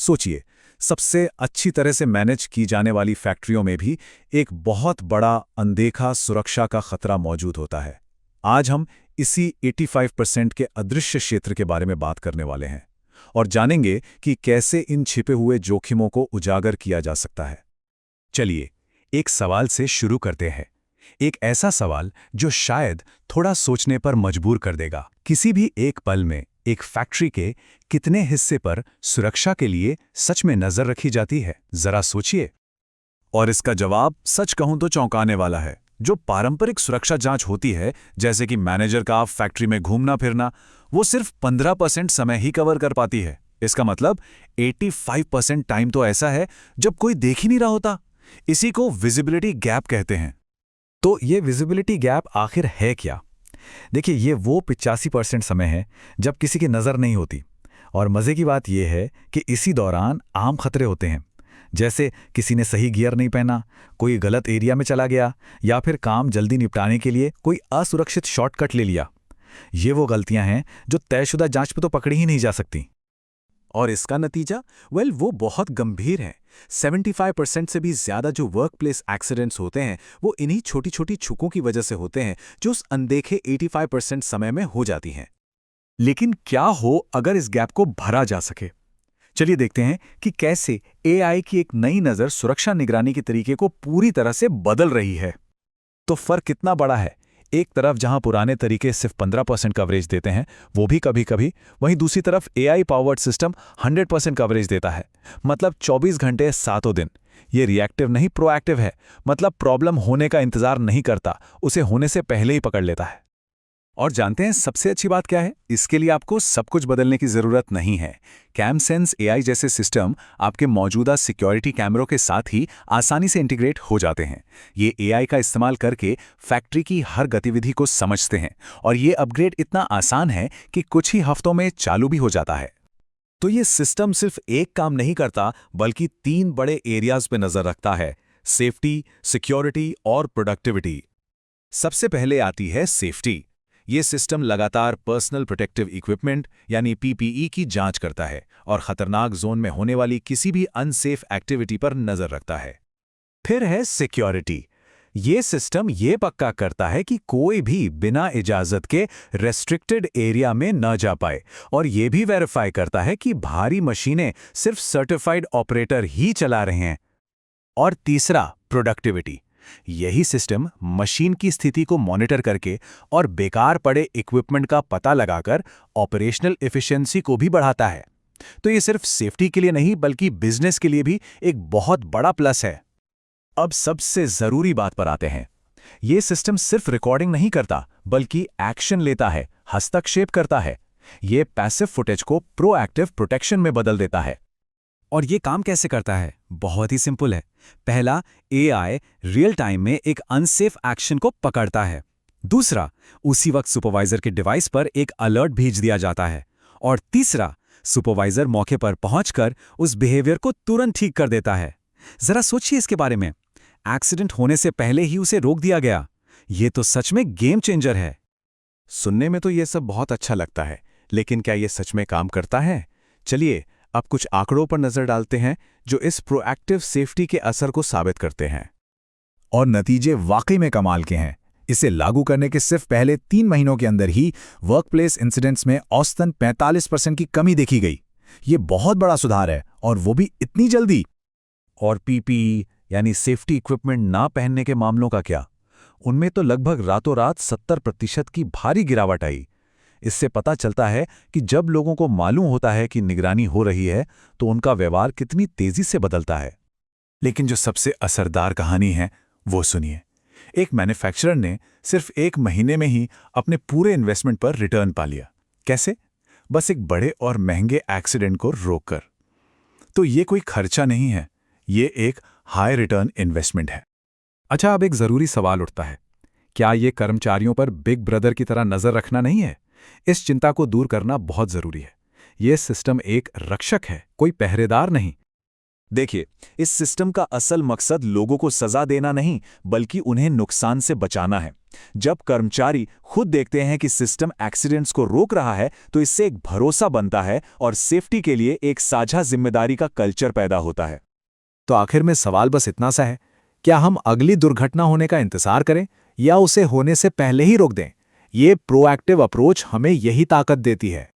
सोचिए, सबसे अच्छी तरह से मैनेज की जाने वाली फैक्ट्रियों में भी एक बहुत बड़ा अनदेखा सुरक्षा का खतरा मौजूद होता है। आज हम इसी 85% के अदृश्य क्षेत्र के बारे में बात करने वाले हैं और जानेंगे कि कैसे इन छिपे हुए जोखिमों को उजागर किया जा सकता है। चलिए, एक सवाल से शुरू करते हैं। एक ऐसा सवाल जो शायद थोड़ा सोचने पर मजबूर कर देगा। किसी भी एक पल में एक फैक्ट्री के कितने हिस्से पर सुरक्षा के लिए सच में नजर रखी जाती है? जरा सोचिए। और इसका जवाब सच कहूं तो चौंकाने वाला है। जो पारंपरिक सुरक्षा जांच होती है, जैसे कि मैनेजर का फैक्ट्री में घूमना फिरना, वो सिर्फ 15% समय ही कवर कर पाती है। इसका मतलब 85% टाइम तो ऐसा है जब कोई देख ही नहीं रहा होता। इसी को विजिबिलिटी गैप कहते हैं। तो ये विजिबिलिटी गैप आखिर है क्या? देखिए, ये वो 85% समय है जब किसी की नज़र नहीं होती। और मज़े की बात यह है कि इसी दौरान आम खतरे होते हैं, जैसे किसी ने सही गियर नहीं पहना, कोई गलत एरिया में चला गया, या फिर काम जल्दी निपटाने के लिए कोई असुरक्षित शॉर्टकट ले लिया। ये वो गलतियां हैं जो तयशुदा जांच पे तो पकड़ी ही नहीं जा सकती। और इसका नतीजा वो बहुत गंभीर है। 75% से भी ज्यादा जो वर्कप्लेस एक्सीडेंट्स होते हैं वो इन्हीं छोटी छोटी चूकों की वजह से होते हैं, जो उस अनदेखे 85% समय में हो जाती हैं। लेकिन क्या हो अगर इस गैप को भरा जा सके? चलिए देखते हैं कि कैसे एआई की एक नई नज़र सुरक्षा निगरानी के तरीके को पूरी तरह से बदल रही है। तो फर्क कितना बड़ा है। एक तरफ जहां पुराने तरीके सिर्फ 15% कवरेज देते हैं, वो भी कभी-कभी, वहीं दूसरी तरफ एआई पावर्ड सिस्टम 100% कवरेज देता है। मतलब 24 घंटे 7 दिन। ये रिएक्टिव नहीं, प्रोएक्टिव है। मतलब प्रॉब्लम होने का इंतजार नहीं करता, उसे होने से पहले ही पकड़ लेता है। और जानते हैं सबसे अच्छी बात क्या है? इसके लिए आपको सब कुछ बदलने की जरूरत नहीं है। कैमसेंस एआई जैसे सिस्टम आपके मौजूदा सिक्योरिटी कैमरों के साथ ही आसानी से इंटीग्रेट हो जाते हैं। ये एआई का इस्तेमाल करके फैक्ट्री की हर गतिविधि को समझते हैं, और ये अपग्रेड इतना आसान है कि कुछ ही हफ्तों में चालू भी हो जाता है। तो ये सिस्टम सिर्फ एक काम नहीं करता, बल्कि 3 बड़े एरियाज पे नजर रखता है: सेफ्टी, सिक्योरिटी और प्रोडक्टिविटी। सबसे पहले आती है सेफ्टी। ये सिस्टम लगातार पर्सनल प्रोटेक्टिव इक्विपमेंट यानी पीपीई की जांच करता है और खतरनाक जोन में होने वाली किसी भी अनसेफ एक्टिविटी पर नजर रखता है। फिर है सिक्योरिटी। ये सिस्टम ये पक्का करता है कि कोई भी बिना इजाजत के रेस्ट्रिक्टेड एरिया में न जा पाए, और ये भी वेरीफाई करता है कि भारी मशीनें सिर्फ सर्टिफाइड ऑपरेटर ही चला रहे हैं। और तीसरा, प्रोडक्टिविटी। यही सिस्टम मशीन की स्थिति को मॉनिटर करके और बेकार पड़े इक्विपमेंट का पता लगाकर ऑपरेशनल एफिशिएंसी को भी बढ़ाता है। तो ये सिर्फ सेफ्टी के लिए नहीं, बल्कि बिजनेस के लिए भी एक बहुत बड़ा प्लस है। अब सबसे जरूरी बात पर आते हैं। ये सिस्टम सिर्फ रिकॉर्डिंग नहीं करता, बल्कि एक्शन लेता है, हस्तक्षेप करता है। ये पैसिव फुटेज को प्रोएक्टिव प्रोटेक्शन में बदल देता है। और ये काम कैसे करता है? बहुत ही सिंपल है। पहला, एआई रियल टाइम में एक अनसेफ एक्शन को पकड़ता है। दूसरा, उसी वक्त सुपरवाइजर के डिवाइस पर एक अलर्ट भेज दिया जाता है। और तीसरा, सुपरवाइजर मौके पर पहुंचकर उस बिहेवियर को तुरंत ठीक कर देता है। जरा सोचिए इसके बारे में। एक्सीडेंट होने से पहले ही उसे रोक दिया गया। ये तो सच में गेम चेंजर है। सुनने में तो ये सब बहुत अच्छा लगता है, लेकिन क्या ये सच में काम करता है? चलिए अब कुछ आंकड़ों पर नजर डालते हैं जो इस प्रोएक्टिव सेफ्टी के असर को साबित करते हैं। और नतीजे वाकई में कमाल के हैं। इसे लागू करने के सिर्फ पहले 3 महीनों के अंदर ही वर्कप्लेस इंसिडेंट्स में औसतन 45% की कमी देखी गई। ये बहुत बड़ा सुधार है, और वो भी इतनी जल्दी। और पीपीई यानी सेफ्टी इक्विपमेंट ना पहनने के मामलों का क्या? उनमें तो लगभग रातों रात 70% की भारी गिरावट आई। इससे पता चलता है कि जब लोगों को मालूम होता है कि निगरानी हो रही है, तो उनका व्यवहार कितनी तेजी से बदलता है। लेकिन जो सबसे असरदार कहानी है वो सुनिए। एक मैन्युफैक्चरर ने सिर्फ 1 महीने में ही अपने पूरे इन्वेस्टमेंट पर रिटर्न पा लिया। कैसे? बस एक बड़े और महंगे एक्सीडेंट को रोककर। तो ये कोई खर्चा नहीं है, ये एक हाई रिटर्न इन्वेस्टमेंट है। अच्छा, अब एक जरूरी सवाल उठता है। क्या ये कर्मचारियों पर बिग ब्रदर की तरह नजर रखना नहीं है? इस चिंता को दूर करना बहुत जरूरी है। यह सिस्टम एक रक्षक है, कोई पहरेदार नहीं। देखिए, इस सिस्टम का असल मकसद लोगों को सजा देना नहीं, बल्कि उन्हें नुकसान से बचाना है। जब कर्मचारी खुद देखते हैं कि सिस्टम एक्सीडेंट्स को रोक रहा है, तो इससे एक भरोसा बनता है और सेफ्टी के लिए एक साझा जिम्मेदारी का कल्चर पैदा होता है। तो आखिर में सवाल बस इतना सा है, क्या हम अगली दुर्घटना होने का इंतजार करें या उसे होने से पहले ही रोक दें? ये प्रोएक्टिव अप्रोच हमें यही ताकत देती है।